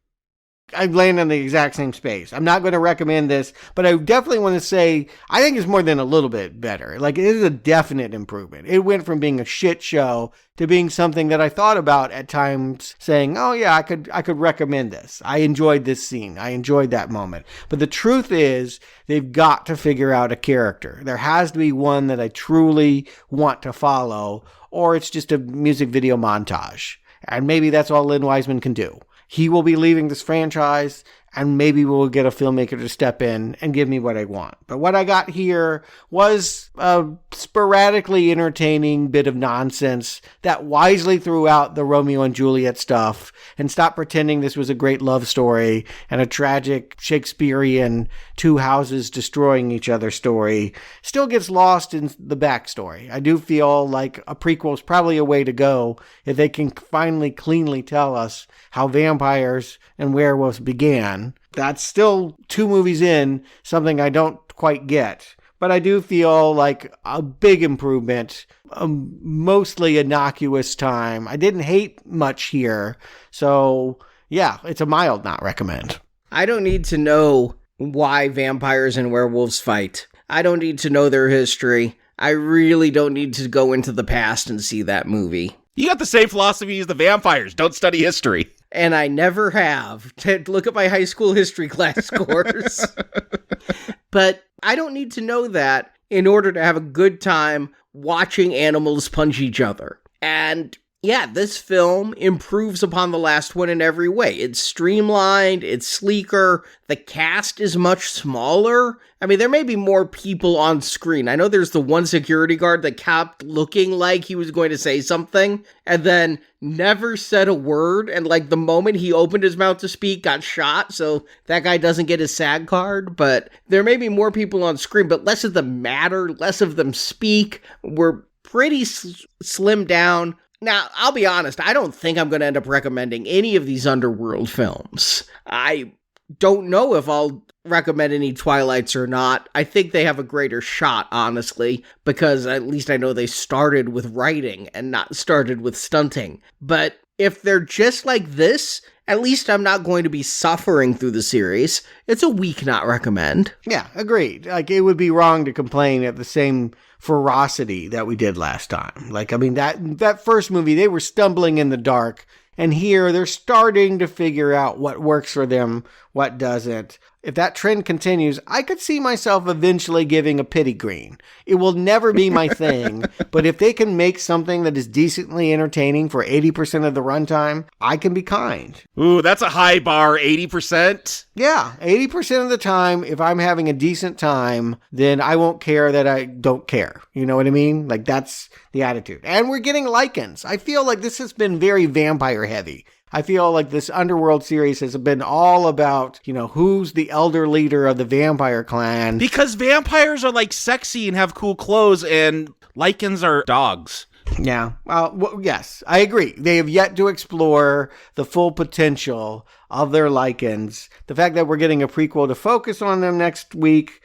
I'm laying in the exact same space. I'm not going to recommend this, but I definitely want to say I think it's more than a little bit better. Like, it is a definite improvement. It went from being a shit show to being something that I thought about at times, saying, oh yeah, I could recommend this. I enjoyed this scene. I enjoyed that moment. But the truth is, they've got to figure out a character. There has to be one that I truly want to follow, or it's just a music video montage. And maybe that's all Lynn Wiseman can do. He will be leaving this franchise, and maybe we'll get a filmmaker to step in and give me what I want. But what I got here was a sporadically entertaining bit of nonsense that wisely threw out the Romeo and Juliet stuff and stopped pretending this was a great love story and a tragic Shakespearean two houses destroying each other story. Still gets lost in the backstory. I do feel like a prequel is probably a way to go if they can finally cleanly tell us how vampires and werewolves began. That's still 2 movies in, something I don't quite get. But I do feel like a big improvement, a mostly innocuous time. I didn't hate much here. So, yeah, it's a mild not recommend. I don't need to know why vampires and werewolves fight. I don't need to know their history. I really don't need to go into the past and see that movie. You got the same philosophy as the vampires. Don't study history. And I never have. Look at my high school history class scores. But I don't need to know that in order to have a good time watching animals punch each other. And yeah, this film improves upon the last one in every way. It's streamlined, it's sleeker, the cast is much smaller. I mean, there may be more people on screen. I know there's the one security guard that kept looking like he was going to say something, and then never said a word, and like the moment he opened his mouth to speak, got shot, so that guy doesn't get his SAG card. But there may be more people on screen, but less of them matter, less of them speak. We're pretty slimmed down. Now, I'll be honest, I don't think I'm going to end up recommending any of these Underworld films. I don't know if I'll recommend any Twilights or not. I think they have a greater shot, honestly, because at least I know they started with writing and not started with stunting. But if they're just like this, at least I'm not going to be suffering through the series. It's a weak not recommend. Yeah, agreed. Like, it would be wrong to complain at the same ferocity that we did last time. Like, I mean, that first movie, they were stumbling in the dark, and here they're starting to figure out what works for them, what doesn't. If that trend continues, I could see myself eventually giving a pity green. It will never be my thing, but if they can make something that is decently entertaining for 80% of the runtime, I can be kind. Ooh, that's a high bar, 80%? Yeah, 80% of the time, if I'm having a decent time, then I won't care that I don't care. You know what I mean? Like, that's the attitude. And we're getting Lycans. I feel like this has been very vampire heavy. I feel like this Underworld series has been all about, who's the elder leader of the vampire clan. Because vampires are like sexy and have cool clothes, and Lycans are dogs. Yeah. Yes, I agree. They have yet to explore the full potential of their Lycans. The fact that we're getting a prequel to focus on them next week,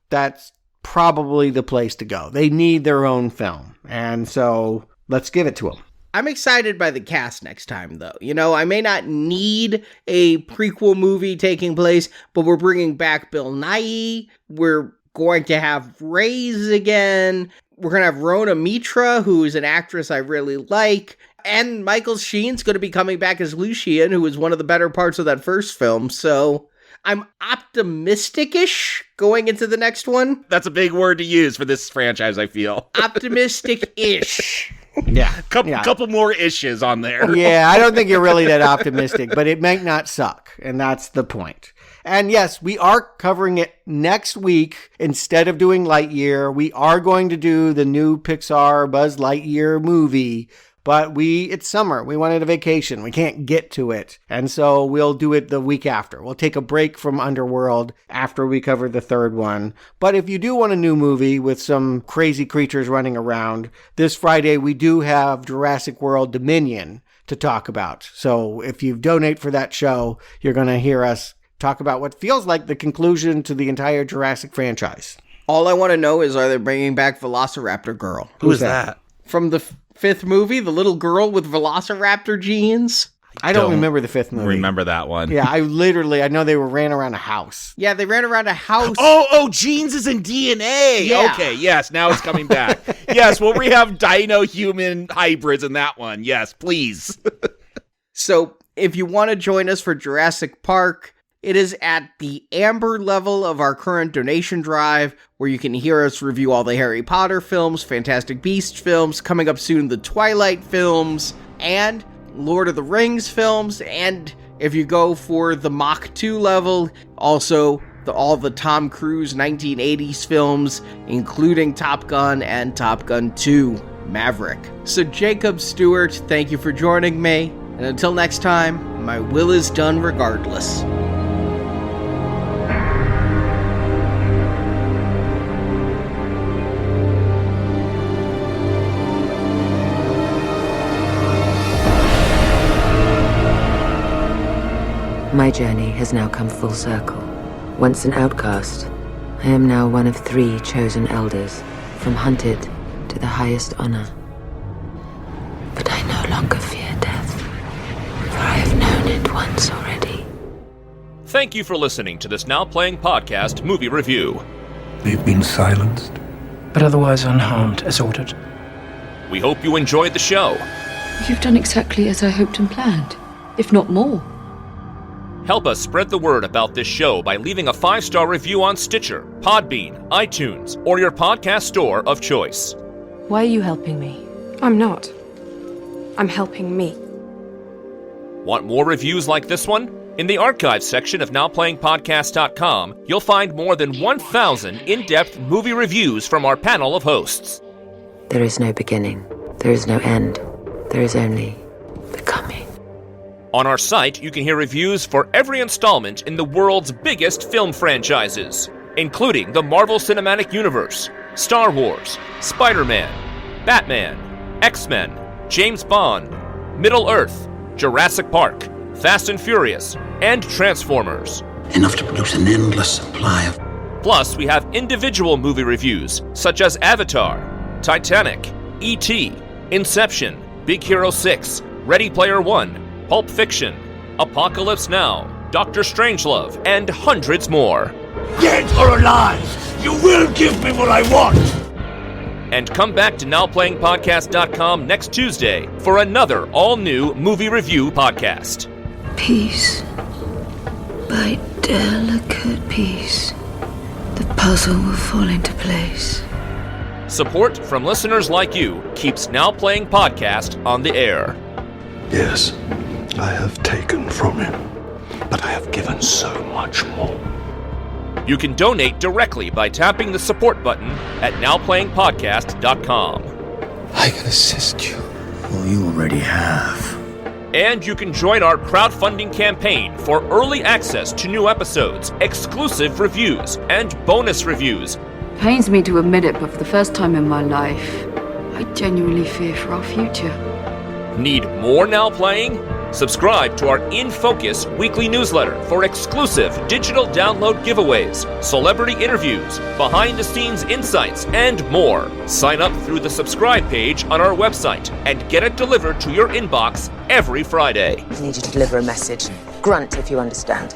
that's probably the place to go. They need their own film. And so let's give it to them. I'm excited by the cast next time, though. I may not need a prequel movie taking place, but we're bringing back Bill Nighy. We're going to have Rays again. We're going to have Rona Mitra, who is an actress I really like. And Michael Sheen's going to be coming back as Lucian, who was one of the better parts of that first film. So I'm optimistic-ish going into the next one. That's a big word to use for this franchise, I feel. Optimistic-ish. Yeah. Couple more issues on there. Yeah, I don't think you're really that optimistic, but it might not suck. And that's the point. And yes, we are covering it next week. Instead of doing Lightyear, we are going to do the new Pixar Buzz Lightyear movie. But it's summer. We wanted a vacation. We can't get to it. And so we'll do it the week after. We'll take a break from Underworld after we cover the third one. But if you do want a new movie with some crazy creatures running around, this Friday we do have Jurassic World Dominion to talk about. So if you donate for that show, you're going to hear us talk about what feels like the conclusion to the entire Jurassic franchise. All I want to know is, are they bringing back Velociraptor Girl? Who's that? From the fifth movie, the little girl with Velociraptor genes? I don't remember the fifth movie. Remember that one. Yeah, I know they ran around a house. Yeah, they ran around a house. Oh, genes is in DNA. Yeah. Okay, yes, now it's coming back. Yes, well, we have dino-human hybrids in that one. Yes, please. So, if you want to join us for Jurassic Park, it is at the amber level of our current donation drive, where you can hear us review all the Harry Potter films, Fantastic Beasts films, coming up soon the Twilight films, and Lord of the Rings films, and if you go for the Mach 2 level, also all the Tom Cruise 1980s films, including Top Gun and Top Gun 2 Maverick. So Jacob Stewart, thank you for joining me, and until next time, my will is done regardless. My journey has now come full circle. Once an outcast, I am now one of 3 chosen elders, from hunted to the highest honor. But I no longer fear death, for I have known it once already. Thank you for listening to this Now Playing Podcast movie review. They've been silenced, but otherwise unharmed, as ordered. We hope you enjoyed the show. You've done exactly as I hoped and planned, if not more. Help us spread the word about this show by leaving a 5-star review on Stitcher, Podbean, iTunes, or your podcast store of choice. Why are you helping me? I'm not. I'm helping me. Want more reviews like this one? In the archives section of NowPlayingPodcast.com, you'll find more than 1,000 in-depth movie reviews from our panel of hosts. There is no beginning. There is no end. There is only becoming. On our site, you can hear reviews for every installment in the world's biggest film franchises, including the Marvel Cinematic Universe, Star Wars, Spider-Man, Batman, X-Men, James Bond, Middle-earth, Jurassic Park, Fast and Furious, and Transformers. Enough to produce an endless supply of... Plus, we have individual movie reviews, such as Avatar, Titanic, E.T., Inception, Big Hero 6, Ready Player One, Pulp Fiction, Apocalypse Now, Dr. Strangelove, and hundreds more. Dead or alive, you will give me what I want! And come back to NowPlayingPodcast.com next Tuesday for another all-new movie review podcast. Piece by delicate piece, the puzzle will fall into place. Support from listeners like you keeps Now Playing Podcast on the air. Yes, I have taken from him, but I have given so much more. You can donate directly by tapping the support button at NowPlayingPodcast.com. I can assist you. Well, you already have. And you can join our crowdfunding campaign for early access to new episodes, exclusive reviews, and bonus reviews. Pains me to admit it, but for the first time in my life, I genuinely fear for our future. Need more Now Playing? Subscribe to our In Focus weekly newsletter for exclusive digital download giveaways, celebrity interviews, behind-the-scenes insights, and more. Sign up through the subscribe page on our website and get it delivered to your inbox every Friday. I need you to deliver a message. Grunt if you understand.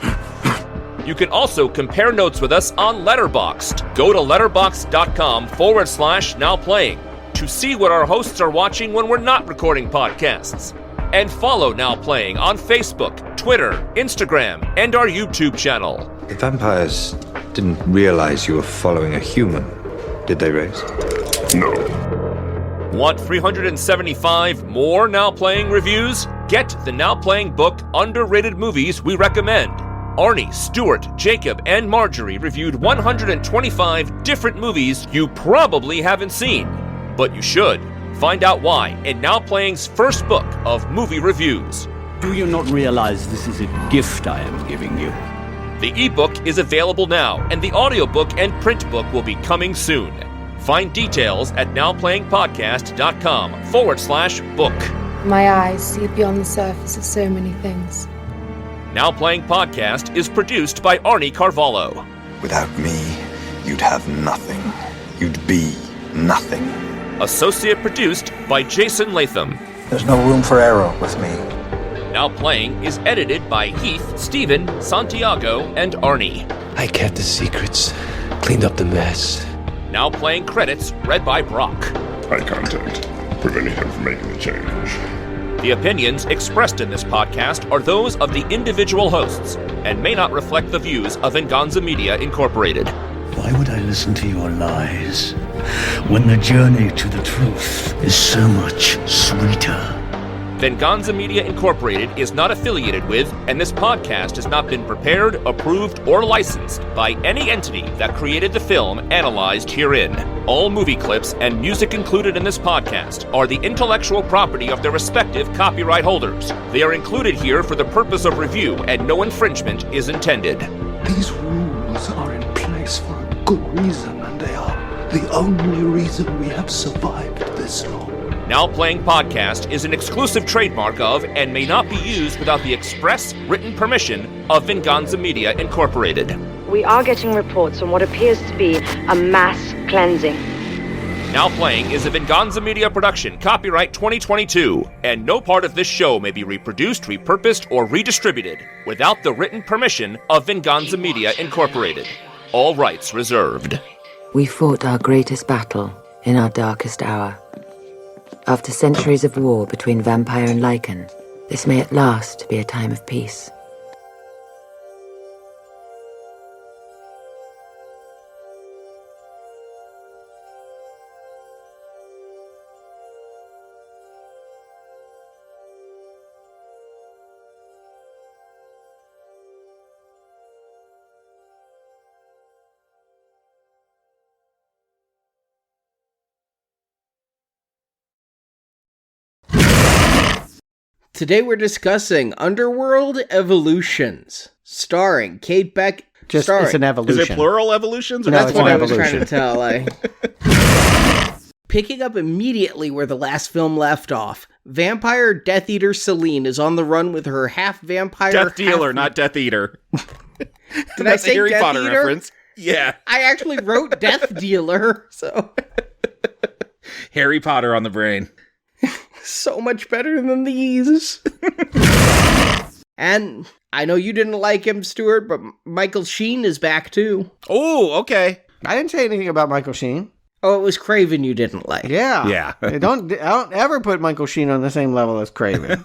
You can also compare notes with us on Letterboxd. Go to letterboxd.com/nowplaying to see what our hosts are watching when we're not recording podcasts. And follow Now Playing on Facebook, Twitter, Instagram, and our YouTube channel. The vampires didn't realize you were following a human, did they, Race? No. Want 375 more Now Playing reviews? Get the Now Playing book, Underrated Movies We Recommend. Arnie, Stuart, Jacob, and Marjorie reviewed 125 different movies you probably haven't seen, but you should. Find out why in Now Playing's first book of movie reviews. Do you not realize this is a gift I am giving you? The ebook is available now, and the audiobook and print book will be coming soon. Find details at nowplayingpodcast.com/book. My eyes see beyond the surface of so many things. Now Playing Podcast is produced by Arnie Carvalho. Without me, you'd have nothing. You'd be nothing. Associate produced by Jason Latham. There's no room for error with me. Now Playing is edited by Heath, Stephen, Santiago, and Arnie. I kept the secrets, cleaned up the mess. Now Playing credits read by Brock. Eye contact, preventing him from making the change. The opinions expressed in this podcast are those of the individual hosts and may not reflect the views of Venganza Media Incorporated. Why would I listen to your lies when the journey to the truth is so much sweeter? Venganza Media Incorporated is not affiliated with, and this podcast has not been prepared, approved, or licensed by any entity that created the film analyzed herein. All movie clips and music included in this podcast are the intellectual property of their respective copyright holders. They are included here for the purpose of review, and no infringement is intended. These rules are in place for a good reason, and they are the only reason we have survived this long. Now Playing Podcast is an exclusive trademark of and may not be used without the express written permission of Venganza Media Incorporated. We are getting reports on what appears to be a mass cleansing. Now Playing is a Venganza Media production, copyright 2022, and no part of this show may be reproduced, repurposed, or redistributed without the written permission of Venganza Media Incorporated. All rights reserved. We fought our greatest battle in our darkest hour. After centuries of war between vampire and Lycan, this may at last be a time of peace. Today we're discussing Underworld Evolutions, starring Kate Beck. It's an evolution. Is it plural evolutions? Or No, That's it's what an I was evolution. trying to tell. Picking up immediately where the last film left off, vampire Death Eater Celine is on the run with her half-vampire... Death Dealer, not Death Eater. Did I say Harry Death Potter Eater? reference. Yeah. I actually wrote Death Dealer, so... Harry Potter on the brain. So much better than these. And I know you didn't like him, Stuart, but Michael Sheen is back too. Oh, okay. I didn't say anything about Michael Sheen. Oh, it was Craven you didn't like. Yeah. Yeah. I don't ever put Michael Sheen on the same level as Craven.